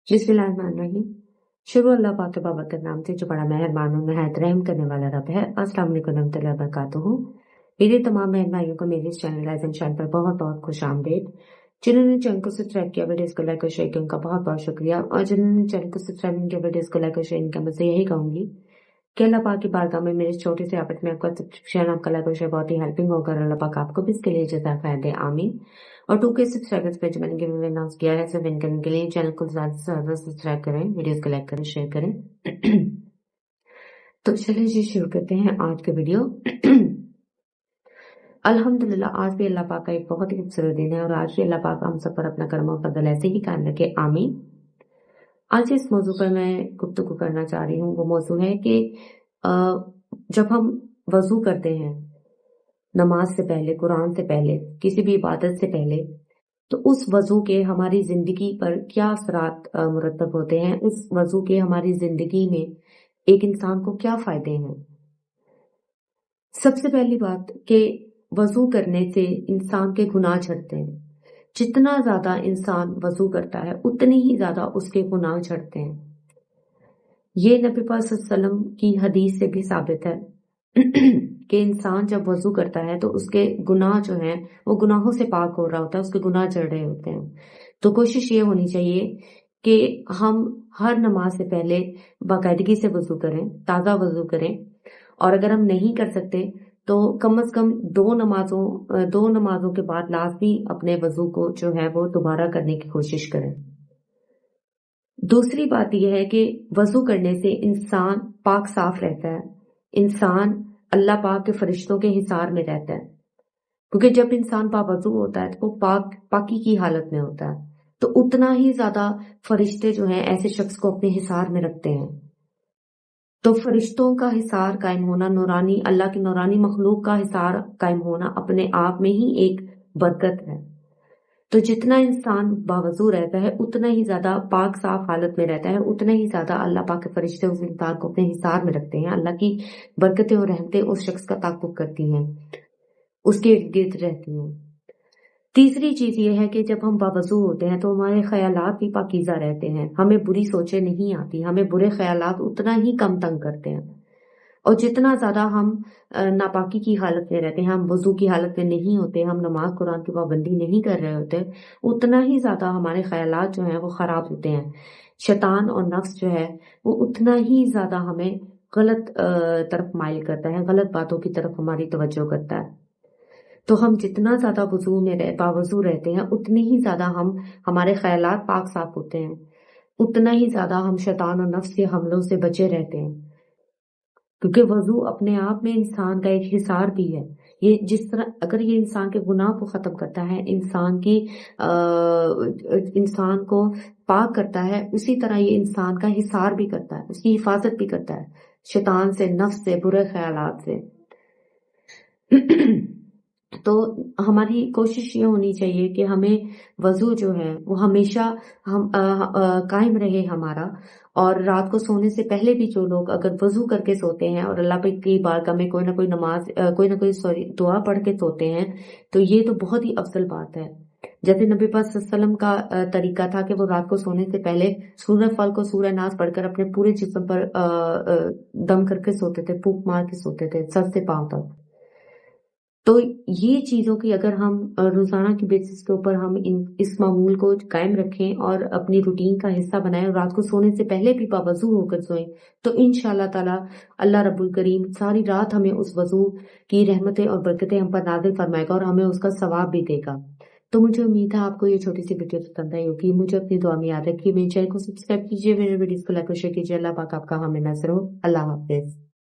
बिस्मिल्लाहिर्रहमानिर्रहीम। शुरू अल्लाह पाक के बाबरकत नाम से जो बड़ा मेहरबान और निहायत रहम करने वाला रब है। अस्सलाम वालेकुम रहमतुल्लाहि व बरकातुहू। मेरे तमाम बहन भाइयों को मेरे इस चैनल राइजिंग चैनल पर बहुत बहुत खुश आमदीद। जिन्होंने चैनल को सब्सक्राइब किया, वीडियोस को लाइक और शेयर किया, उनका बहुत बहुत शुक्रिया। और जिन्होंने चैनल को सब्सक्राइब नहीं किया, वीडियोस को लाइक और शेयर किया, मैं से यही कहूंगी कि अल्लाह पाक की बारगाह में मेरे छोटे से आपस में आपका सब्सक्रिप्शन, आपका लाइक और शेयर बहुत ही हेल्पिंग होगा। अल्लाह पाक आपको भी इसके लिए जज़ा खैर दे, आमीन। और 2K सब्सक्राइबर्स पे जो मैंने गिव अवे अनाउंस किया है, सिर्फ इनकम के लिए चैनल को ज्यादा से ज्यादा सब्सक्राइब करें, वीडियोस को लाइक करें, शेयर करें। तो चलिए जी शुरू करते हैं आज का वीडियो। अल्हम्दुलिल्लाह, आज भी अल्लाह पाक का एक बहुत ही खूबसूरत दिन है और आज भी अल्लाह पाक हम सब पर अपना करम और फजल ऐसे ही कायम रखे, आमीन। आज इस मौजू पर मैं गुफ्तगू करना चाह रही हूँ। वो मौजू है कि जब हम वजू करते हैं, नमाज से पहले, कुरान से पहले, किसी भी इबादत से पहले, तो उस वजू के हमारी जिंदगी पर क्या असरात मुरतब होते हैं, उस वजू के हमारी जिंदगी में एक इंसान को क्या फायदे हैं। सबसे पहली बात कि वजू करने से इंसान के गुनाह झड़ते हैं। जितना ज्यादा इंसान वजू करता है उतनी ही ज्यादा उसके गुनाह झड़ते हैं। ये नबी पाक सल्लल्लाहु अलैहि वसल्लम की हदीस से भी साबित है कि इंसान जब वजू करता है तो उसके गुनाह जो हैं वो गुनाहों से पाक हो रहा होता है, उसके गुनाह जड़ रहे होते हैं। तो कोशिश ये होनी चाहिए कि हम हर नमाज से पहले बाकायदगी से वजू करें, ताज़ा वजू करें। और अगर हम नहीं कर सकते तो कम से कम दो नमाजों के बाद लाजमी अपने वजू को जो है वो दोबारा करने की कोशिश करें। दूसरी बात यह है कि वजू करने से इंसान पाक साफ रहता है, इंसान अल्लाह पाक के फरिश्तों के हिसार में रहता है। क्योंकि जब इंसान बावजू होता है तो वो पाकी की हालत में होता है, तो उतना ही ज्यादा फरिश्ते जो हैं ऐसे शख्स को अपने हिसार में रखते हैं। तो फरिश्तों का हिसार कायम होना, नूरानी अल्लाह की नूरानी मखलूक का हिसार कायम होना अपने आप में ही एक बरकत है। तो जितना इंसान बावजू रहता है उतना ही ज्यादा पाक साफ हालत में रहता है, उतना ही ज्यादा अल्लाह पाक के फरिश्ते उस इंसान को अपने हिसार में रखते हैं। अल्लाह की बरकतें और रहमतें उस शख्स का ताक़ुब करती हैं, उसके इर्द गिर्द रहती हैं। तीसरी चीज ये है कि जब हम बावजू होते हैं तो हमारे ख्यालात भी पाकीज़ा रहते हैं, हमें बुरी सोचें नहीं आती, हमें बुरे ख्यालात उतना ही कम तंग करते हैं। और जितना ज्यादा हम नापाकी की हालत में रहते हैं, हम वजू की हालत में नहीं होते, हम नमाज कुरान की पाबंदी नहीं कर रहे होते, उतना ही ज्यादा हमारे ख्यालात जो हैं वो खराब होते हैं। शैतान और नफ्स जो है वो उतना ही ज्यादा हमें गलत तरफ माइल करता है, गलत बातों की तरफ हमारी तवज्जो करता है। तो हम जितना ज्यादा बावजू रहते हैं उतनी ही ज्यादा हमारे ख्यालात पाक साफ होते हैं, उतना ही ज्यादा हम शैतान और नफ्स के हमलों से बचे रहते हैं। क्योंकि वजू अपने आप में इंसान का एक हिसार भी है। ये जिस तरह अगर ये इंसान के गुनाह को खत्म करता है, इंसान को पाक करता है, उसी तरह ये इंसान का हिसार भी करता है, उसकी हिफाजत भी करता है शैतान से, नफ्स से, बुरे ख्यालात से। तो हमारी कोशिश ये होनी चाहिए कि हमें वजू जो है वो हमेशा कायम रहे हमारा। और रात को सोने से पहले भी जो लोग अगर वजू करके सोते हैं और अल्लाह की बारगाह में कोई ना कोई दुआ पढ़ के सोते हैं तो ये तो बहुत ही अफजल बात है। जैसे नबी पाक सल्लल्लाहु अलैहि वसल्लम का तरीका था कि वो रात को सोने से पहले सूरह फल को सूरह नास पढ़कर अपने पूरे जिस्म पर दम करके सोते थे, फूंक मार के सोते थे, सर से पांव तक। तो ये चीजों की अगर हम रोजाना की बेसिस के ऊपर हम इस मामूल को कायम रखें और अपनी रूटीन का हिस्सा बनाएं और रात को सोने से पहले भी बावजू होकर सोएं, तो इंशाअल्लाह ताला अल्लाह रब्बुल करीम सारी रात हमें उस वजू की रहमतें और बरकतें हम पर नाज़िल फरमाएगा और हमें उसका सवाब भी देगा। तो मुझे उम्मीद है आपको ये छोटी सी वीडियो पसंद आई होगी। मुझे अपनी दुआ में याद रखिए, मेरे चैनल को सब्सक्राइब कीजिए, मेरे वीडियोस को लाइक और शेयर कीजिए। अल्लाह पाक आपका हमें नजर हो। अल्लाह हाफिज।